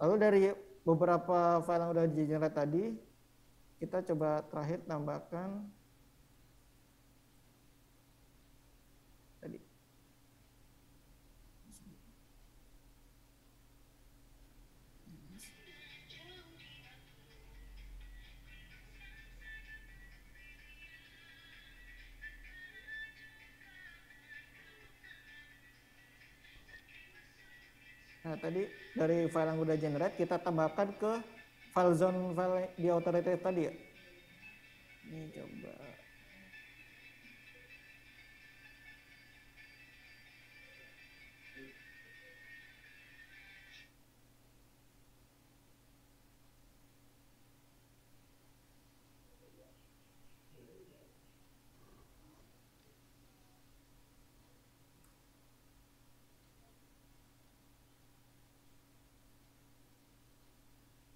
Lalu dari beberapa file yang udah di-generate tadi, kita coba terakhir tambahkan tadi. Nah tadi dari file yang udah generate kita tambahkan ke file zone file di authoritative tadi ya. Ini coba.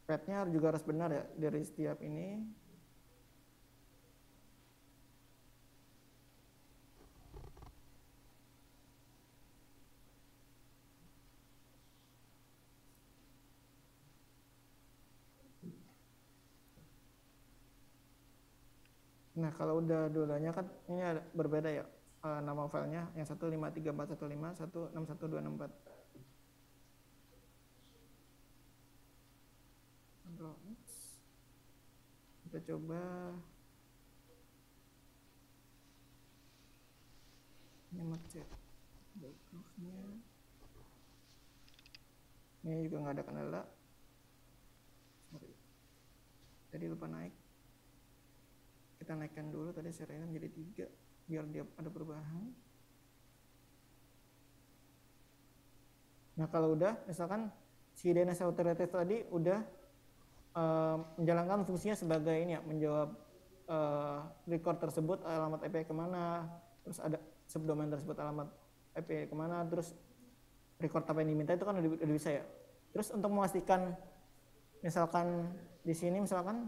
Path-nya juga harus benar ya dari setiap ini. Nah kalau udah dua-duanya kan ini ada berbeda ya nama filenya, yang satu 53415, satu 61264. Kita coba nyemat cek backgroundnya. Ini juga nggak ada kendala. Sorry. Tadi lupa naik. Kita naikkan dulu tadi serialnya menjadi 3 biar dia ada perubahan. Nah kalau udah misalkan si DNS authoritative tadi udah menjalankan fungsinya sebagai ini ya, menjawab record tersebut alamat IP kemana, terus ada subdomain tersebut alamat IP kemana, terus record apa yang diminta itu kan udah bisa ya. Terus untuk memastikan misalkan di sini misalkan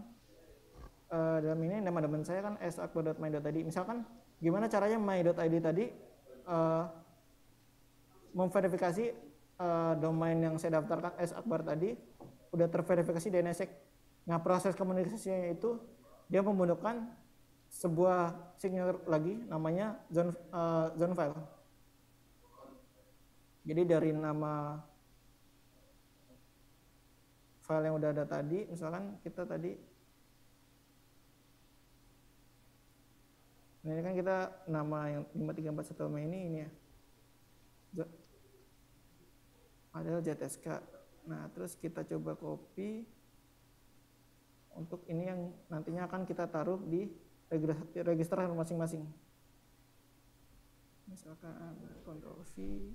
dalam ini nama domain saya kan sakbar.my.id, misalkan gimana caranya my.id tadi memverifikasi domain yang saya daftarkan S Akbar tadi udah terverifikasi DNSSEC. Nah, proses komunikasinya itu dia membentukkan sebuah signature lagi namanya zone file. Jadi dari nama file yang udah ada tadi, misalkan kita tadi, nah ini kan kita nama yang 5341 ini ya, adalah ZSK. Nah, terus kita coba copy untuk ini yang nantinya akan kita taruh di register masing-masing. Misalkan Ctrl V.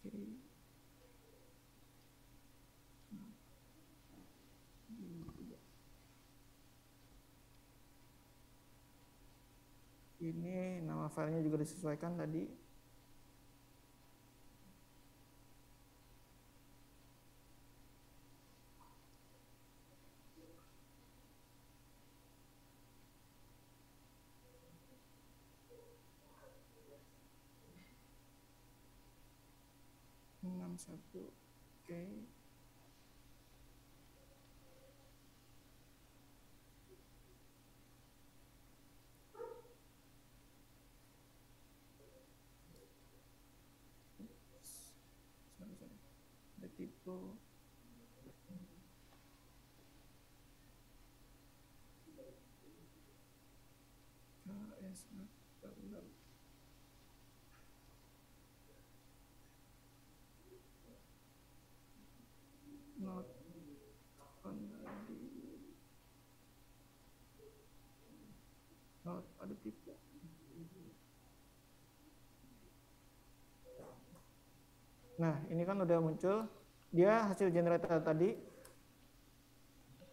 Oke. Ini nama filenya juga disesuaikan tadi. Satu, oke. Ada tipe. KS not on not ada tipe. Nah, ini kan udah muncul. Dia hasil generator tadi,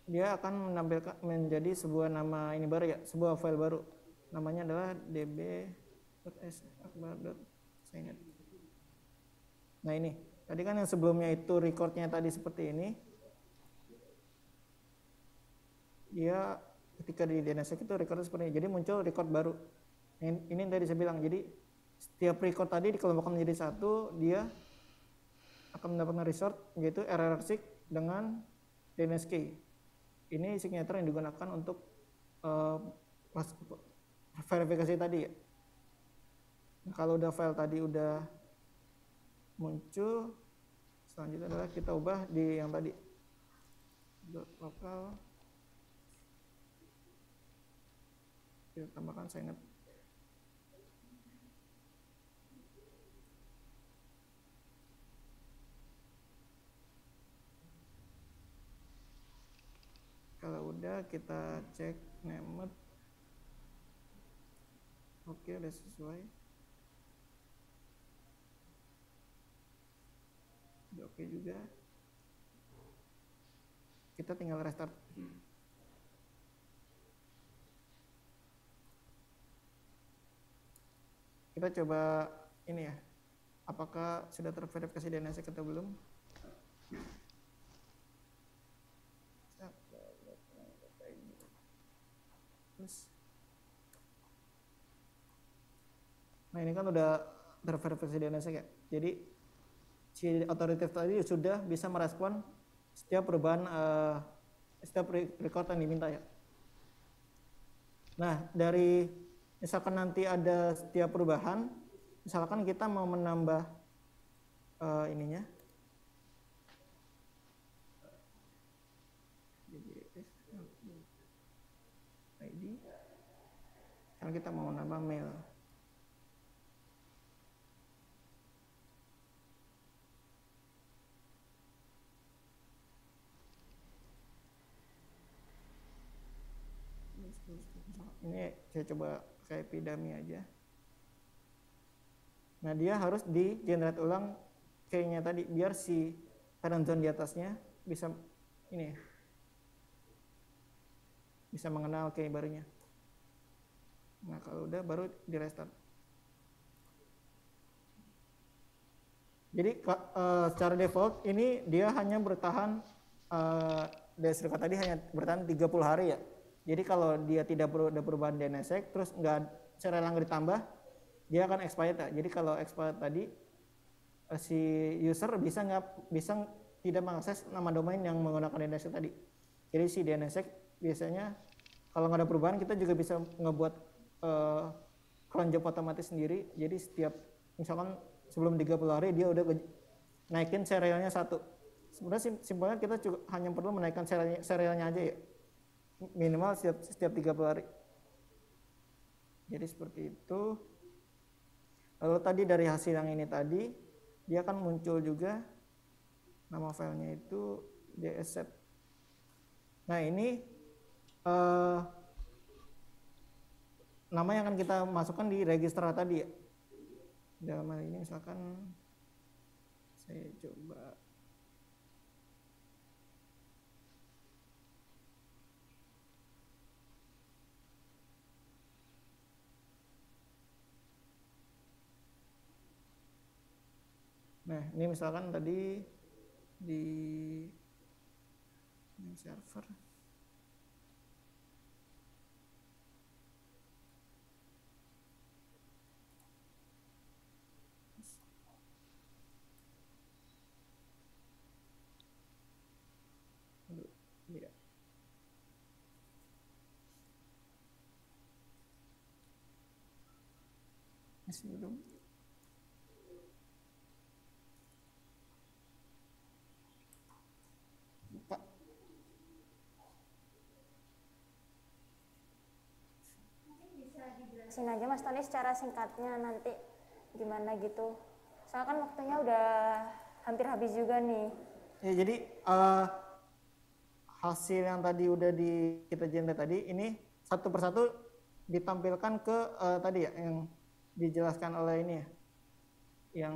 dia akan menampilkan menjadi sebuah nama ini baru ya, sebuah file baru. Namanya adalah db.sakbar.signet. Nah ini, tadi kan yang sebelumnya itu recordnya tadi seperti ini. Dia ketika di DNSSEC itu recordnya seperti ini. Jadi muncul record baru. Ini yang tadi saya bilang. Jadi setiap record tadi dikelompokkan menjadi satu, dia akan mendapatkan result yaitu RRSIG dengan DNSK. Ini signature yang digunakan untuk verifikasi tadi ya. Nah, kalau udah file tadi udah muncul, selanjutnya adalah kita ubah di yang tadi .local, kita tambahkan signet. Kalau udah kita cek named. Oke, udah sesuai. Udah oke juga. Kita tinggal restart. Kita coba ini ya. Apakah sudah terverifikasi DNSSEC atau belum? Nah ini kan udah terverifikasi DNSSEC ya. Jadi si otoritas tadi sudah bisa merespon setiap perubahan, setiap record yang diminta ya. Nah dari misalkan nanti ada setiap perubahan, misalkan kita mau menambah ininya, ID, kan kita mau menambah mail. Ini saya coba kayak dummy aja. Nah dia harus di generate ulang key-nya tadi biar si parent zone di atasnya bisa ini bisa mengenal key barunya. Nah kalau udah baru di restart. Jadi secara default ini dia hanya bertahan DNSSEC tadi hanya bertahan 30 hari ya. Jadi kalau dia tidak perlu ada perubahan DNSSEC terus nggak serial yang ditambah, dia akan expired ya. Jadi kalau expired tadi si user bisa tidak mengakses nama domain yang menggunakan DNSSEC tadi. Jadi si DNSSEC biasanya kalau nggak ada perubahan kita juga bisa ngebuat cron job otomatis sendiri. Jadi setiap misalkan sebelum 30 hari dia udah naikin serialnya satu. Sebenarnya simpelnya kita juga hanya perlu menaikkan serialnya aja ya. Minimal setiap 30 hari. Jadi seperti itu. Lalu tadi dari hasil yang ini tadi dia akan muncul juga nama filenya itu DSSEC. Nah ini nama yang akan kita masukkan di registrar tadi ya. Dalam hal ini misalkan saya coba nah ini misalkan tadi di server ya. Masih belum. Pak. Bisa dijelasin aja Mas Tony secara singkatnya nanti gimana gitu. Soalnya kan waktunya udah hampir habis juga nih. Ya jadi hasil yang tadi udah kita generate tadi ini satu persatu ditampilkan ke tadi ya yang dijelaskan oleh ini ya yang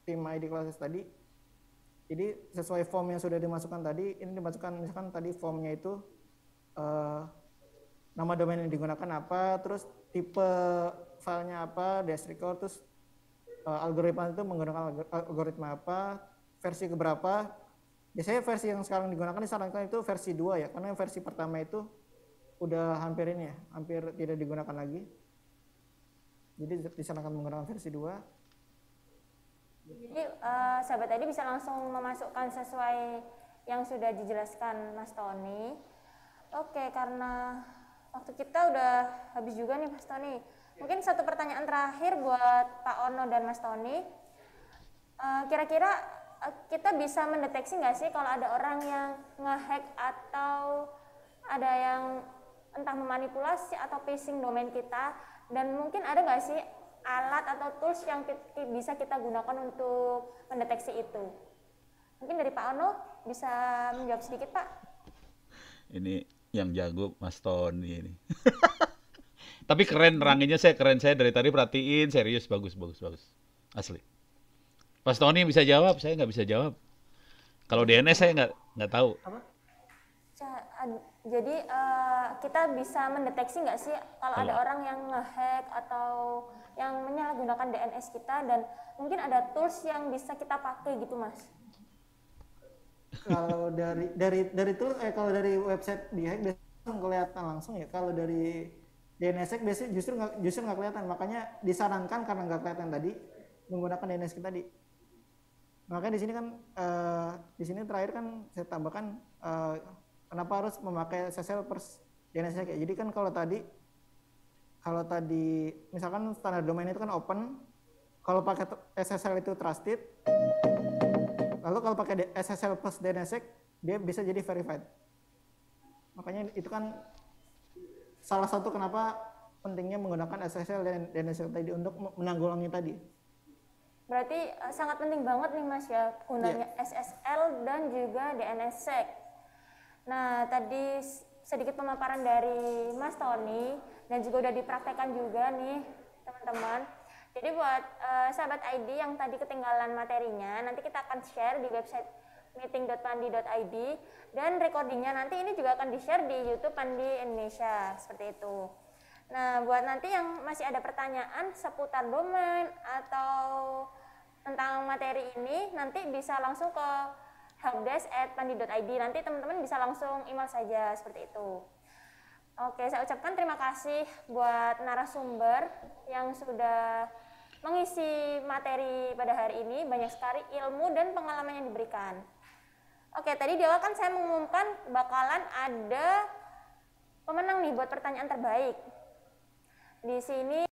tim ID classes tadi. Jadi sesuai form yang sudah dimasukkan tadi ini dimasukkan misalkan tadi formnya itu nama domain yang digunakan apa, terus tipe filenya apa, dash record, terus algoritma itu menggunakan algoritma apa, versi keberapa. Biasanya versi yang sekarang digunakan disarankan itu versi 2 ya, karena versi pertama itu udah hampir ini ya, hampir tidak digunakan lagi. Jadi disarankan menggunakan versi 2. Jadi sahabat tadi bisa langsung memasukkan sesuai yang sudah dijelaskan Mas Tony. Oke, karena waktu kita udah habis juga nih Mas Tony. Mungkin satu pertanyaan terakhir buat Pak Ono dan Mas Tony. Kira-kira kita bisa mendeteksi nggak sih kalau ada orang yang ngehack atau ada yang entah memanipulasi atau phishing domain kita, dan mungkin ada nggak sih alat atau tools yang bisa kita gunakan untuk mendeteksi itu? Mungkin dari Pak Ono bisa menjawab sedikit Pak. Ini yang jago Mas Tony ini. Tapi keren neranginnya, saya dari tadi perhatiin, serius, bagus asli. Mas Tony bisa jawab, saya nggak bisa jawab. Kalau DNS saya nggak tahu. Apa? Jadi kita bisa mendeteksi nggak sih kalau ada orang yang ngehack atau yang menyalahgunakan DNS kita, dan mungkin ada tools yang bisa kita pakai gitu Mas? Kalau dari tool kalau dari website dihack biasanya kelihatan langsung ya. Kalau dari DNS biasanya justru nggak kelihatan, makanya disarankan karena nggak kelihatan tadi menggunakan DNS kita tadi. Makanya di sini kan di sini terakhir kan saya tambahkan kenapa harus memakai SSL plus DNS ya. Jadi kan kalau tadi misalkan standar domain itu kan open, kalau pakai SSL itu trusted, lalu kalau pakai SSL plus DNS dia bisa jadi verified. Makanya itu kan salah satu kenapa pentingnya menggunakan SSL dan DNS tadi untuk menanggulangi tadi. Berarti sangat penting banget nih Mas ya gunanya SSL dan juga DNSSEC. Nah tadi sedikit pemaparan dari Mas Tony dan juga udah dipraktekkan juga nih teman-teman. Jadi buat sahabat ID yang tadi ketinggalan materinya, nanti kita akan share di website meeting.pandi.id, dan recordingnya nanti ini juga akan di-share di YouTube Pandi Indonesia, seperti itu. Nah buat nanti yang masih ada pertanyaan seputar domain atau tentang materi ini, nanti bisa langsung ke helpdesk@pandi.id. Nanti teman-teman bisa langsung email saja seperti itu. Oke, saya ucapkan terima kasih buat narasumber yang sudah mengisi materi pada hari ini. Banyak sekali ilmu dan pengalaman yang diberikan. Oke, tadi di awal kan saya mengumumkan bakalan ada pemenang nih buat pertanyaan terbaik. Di sini